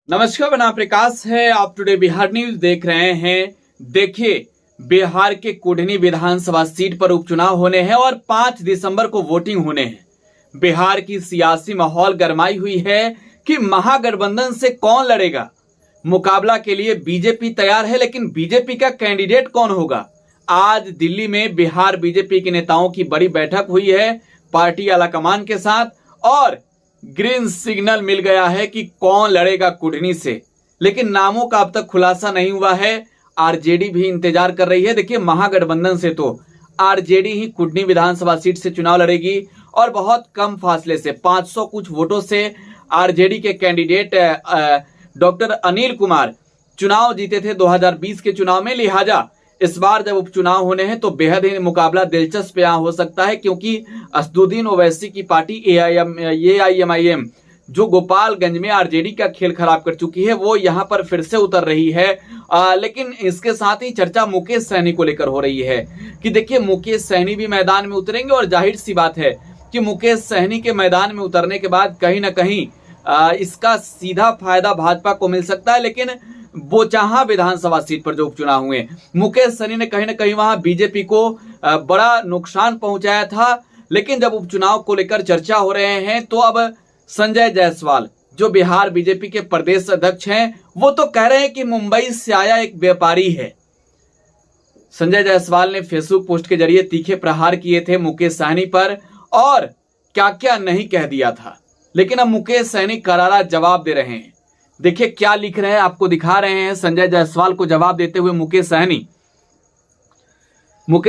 नमस्कार, बना प्रकाश है। आप टुडे बिहार न्यूज देख रहे हैं। देखिए, बिहार के कुढ़नी विधानसभा सीट पर उपचुनाव होने हैं और 5 दिसंबर को वोटिंग होने हैं। बिहार की सियासी माहौल गरमाई हुई है कि महागठबंधन से कौन लड़ेगा। मुकाबला के लिए बीजेपी तैयार है, लेकिन बीजेपी का कैंडिडेट कौन होगा। आज दिल्ली में बिहार बीजेपी के नेताओं की बड़ी बैठक हुई है पार्टी आलाकमान के साथ, और ग्रीन सिग्नल मिल गया है कि कौन लड़ेगा कुढ़नी से, लेकिन नामों का अब तक खुलासा नहीं हुआ है। आरजेडी भी इंतजार कर रही है। देखिए, महागठबंधन से तो आरजेडी ही कुढ़नी विधानसभा सीट से चुनाव लड़ेगी और बहुत कम फासले से 500 कुछ वोटों से आरजेडी के कैंडिडेट डॉक्टर अनिल कुमार चुनाव जीते थे 2020 के चुनाव में। लिहाजा इस बार जब उपचुनाव होने हैं तो बेहद ही मुकाबला दिलचस्प यहाँ हो सकता है, क्योंकि असदुद्दीन ओवैसी की पार्टी एआईएमआईएम जो गोपालगंज में आरजेडी का खेल खराब कर चुकी है, वो यहाँ पर फिर से उतर रही है। लेकिन इसके साथ ही चर्चा मुकेश सहनी को लेकर हो रही है कि देखिए, मुकेश सहनी भी मैदान में उतरेंगे और जाहिर सी बात है कि मुकेश सहनी के मैदान में उतरने के बाद कहीं ना कहीं इसका सीधा फायदा भाजपा को मिल सकता है। लेकिन बोचाहा विधानसभा सीट पर जो उपचुनाव हुए, मुकेश सहनी ने कहीं ना कहीं वहां बीजेपी को बड़ा नुकसान पहुंचाया था। लेकिन जब उपचुनाव को लेकर चर्चा हो रहे हैं तो अब संजय जायसवाल जो बिहार बीजेपी के प्रदेश अध्यक्ष हैं, वो तो कह रहे हैं कि मुंबई से आया एक व्यापारी है। संजय जायसवाल ने फेसबुक पोस्ट के जरिए तीखे प्रहार किए थे मुकेश सहनी पर और क्या क्या नहीं कह दिया था, लेकिन अब मुकेश सहनी करारा जवाब दे रहे हैं। देखिए क्या लिख रहे हैं, आपको दिखा रहे हैं। संजय जायसवाल को जवाब देते हुए मुकेश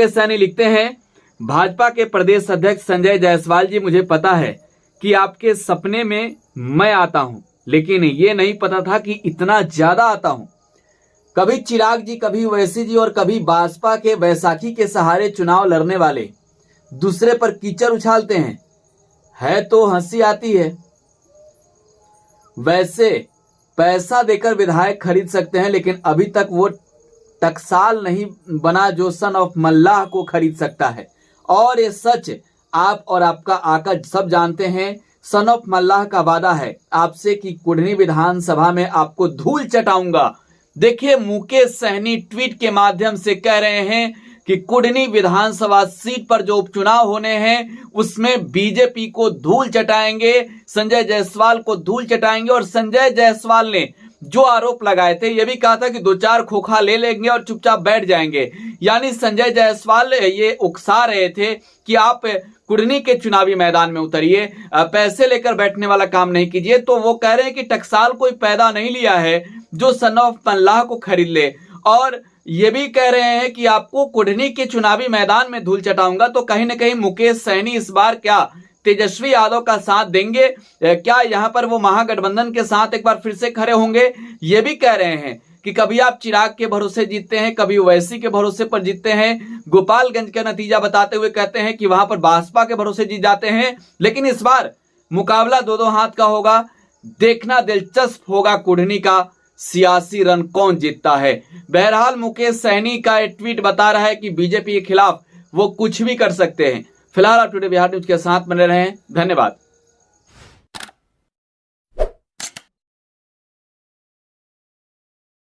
सहनी लिखते हैं, भाजपा के प्रदेश अध्यक्ष संजय जायसवाल जी, मुझे पता है कि आपके सपने में मैं आता हूं, लेकिन ये नहीं पता था कि इतना ज्यादा आता हूं। कभी चिराग जी, कभी ओवैसी जी और कभी भाजपा के बैसाखी के सहारे चुनाव लड़ने वाले दूसरे पर कीचड़ उछालते हैं, है तो हंसी आती है। वैसे पैसा देकर विधायक खरीद सकते हैं, लेकिन अभी तक वो टकसाल नहीं बना जो सन ऑफ मल्लाह को खरीद सकता है। और ये सच आप और आपका आका सब जानते हैं। सन ऑफ मल्लाह का वादा है आपसे कि कुढ़नी विधानसभा में आपको धूल चटाऊंगा। देखिए, मुकेश सहनी ट्वीट के माध्यम से कह रहे हैं कि कुढ़नी विधानसभा सीट पर जो उपचुनाव होने हैं उसमें बीजेपी को धूल चटाएंगे, संजय जायसवाल को धूल चटाएंगे। और संजय जायसवाल ने जो आरोप लगाए थे, यह भी कहा था कि 2-4 खोखा ले लेंगे और चुपचाप बैठ जाएंगे। यानी संजय जायसवाल ये उकसा रहे थे कि आप कुढ़नी के चुनावी मैदान में उतरिए, पैसे लेकर बैठने वाला काम नहीं कीजिए। तो वो कह रहे हैं कि टकसाल कोई पैदा नहीं लिया है जो सन ऑफ मल्लाह को खरीद ले। और ये भी कह रहे हैं कि आपको कुढ़नी के चुनावी मैदान में धूल चटाऊंगा। तो कहीं ना कहीं मुकेश सहनी इस बार क्या तेजस्वी यादव का साथ देंगे, क्या यहाँ पर वो महागठबंधन के साथ एक बार फिर से खड़े होंगे। ये भी कह रहे हैं कि कभी आप चिराग के भरोसे जीतते हैं, कभी ओवैसी के भरोसे पर जीतते हैं। गोपालगंज का नतीजा बताते हुए कहते हैं कि वहां पर भाजपा के भरोसे जीत जाते हैं। लेकिन इस बार मुकाबला 2-2 हाथ का होगा। देखना दिलचस्प होगा कुढ़नी का सियासी रन कौन जीतता है। बहरहाल मुकेश सहनी का ट्वीट बता रहा है कि बीजेपी के खिलाफ वो कुछ भी कर सकते हैं। फिलहाल आप टुडे बिहार न्यूज के साथ बने रहें। धन्यवाद।